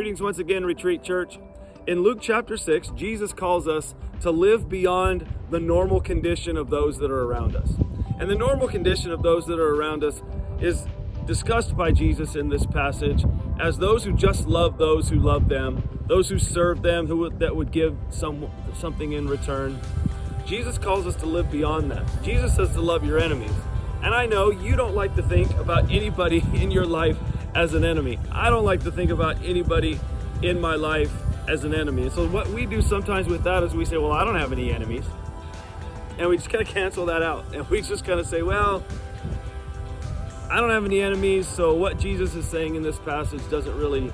Greetings once again, Retreat Church. In Luke chapter 6, Jesus calls us to live beyond the normal condition of those that are around us. And the normal condition of those that are around us is discussed by Jesus in this passage as those who just love those who love them, those who serve them, that would give something in return. Jesus calls us to live beyond that. Jesus says to love your enemies. And I know you don't like to think about anybody in your life as an enemy. I don't like to think about anybody in my life as an enemy. And so what we do sometimes with that is we say, well, I don't have any enemies. And we just kind of cancel that out. And we just kind of say, well, I don't have any enemies, so what Jesus is saying in this passage doesn't really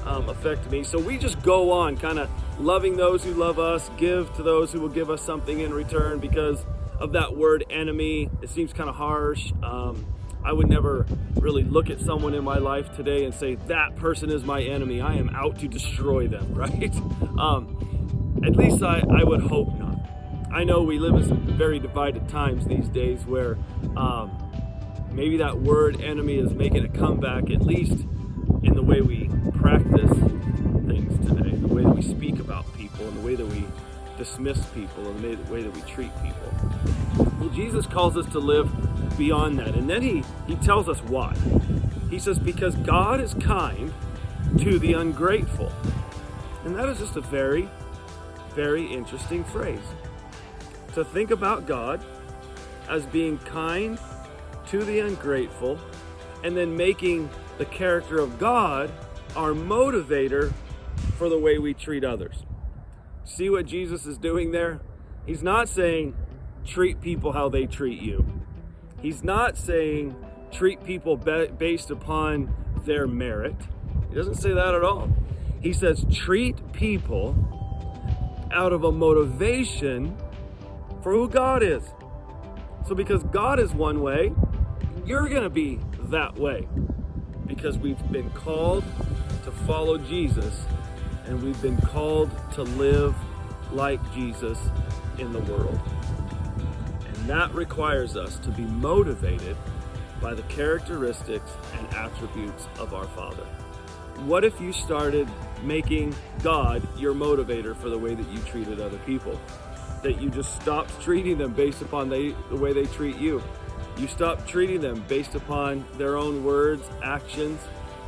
affect me. So we just go on kind of loving those who love us, give to those who will give us something in return because of that word enemy. It seems kind of harsh. I would never really look at someone in my life today and say, that person is my enemy. I am out to destroy them, right? At least I would hope not. I know we live in some very divided times these days where maybe that word enemy is making a comeback, at least in the way we practice things today, the way that we speak about people, and the way that we dismiss people, and the way that we treat people. Well, Jesus calls us to live beyond that. And then he tells us why. He says, because God is kind to the ungrateful. And that is just a very, very interesting phrase. To think about God as being kind to the ungrateful, and then making the character of God our motivator for the way we treat others. See what Jesus is doing there? He's not saying treat people how they treat you. He's not saying treat people based upon their merit. He doesn't say that at all. He says treat people out of a motivation for who God is. So because God is one way, you're going to be that way. Because we've been called to follow Jesus, and we've been called to live like Jesus in the world. And that requires us to be motivated by the characteristics and attributes of our Father. What if you started making God your motivator for the way that you treated other people? That you just stopped treating them based upon the way they treat you. You stopped treating them based upon their own words, actions,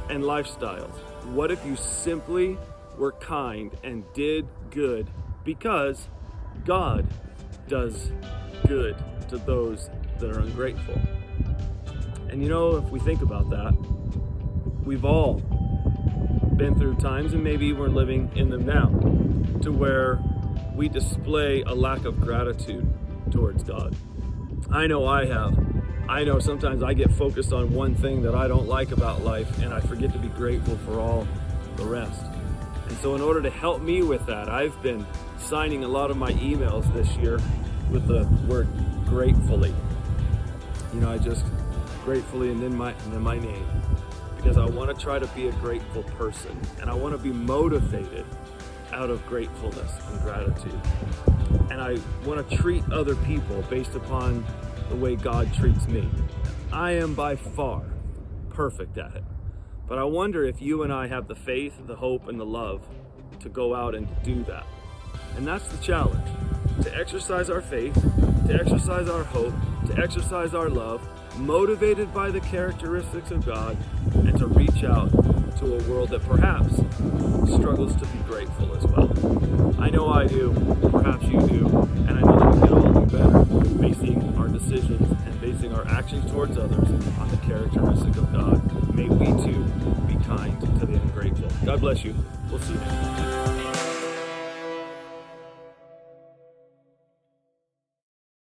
and lifestyles. What if you simply were kind and did good because God does good to those that are ungrateful? And you know, if we think about that, we've all been through times, and maybe we're living in them now, to where we display a lack of gratitude towards God. I know I have. I know sometimes I get focused on one thing that I don't like about life, and I forget to be grateful for all the rest. And so in order to help me with that, I've been signing a lot of my emails this year with the word gratefully. You know, I just gratefully and then my name, because I want to try to be a grateful person, and I want to be motivated out of gratefulness and gratitude. And I want to treat other people based upon the way God treats me. I am by far perfect at it. But I wonder if you and I have the faith, the hope, and the love to go out and to do that. And that's the challenge. To exercise our faith, to exercise our hope, to exercise our love, motivated by the characteristics of God, and to reach out to a world that perhaps struggles to be grateful as well. I know I do, perhaps you do, and I know that we can all do better basing our decisions and basing our actions towards others on the characteristic of God. May we too be kind to the ungrateful. God bless you. We'll see you next time.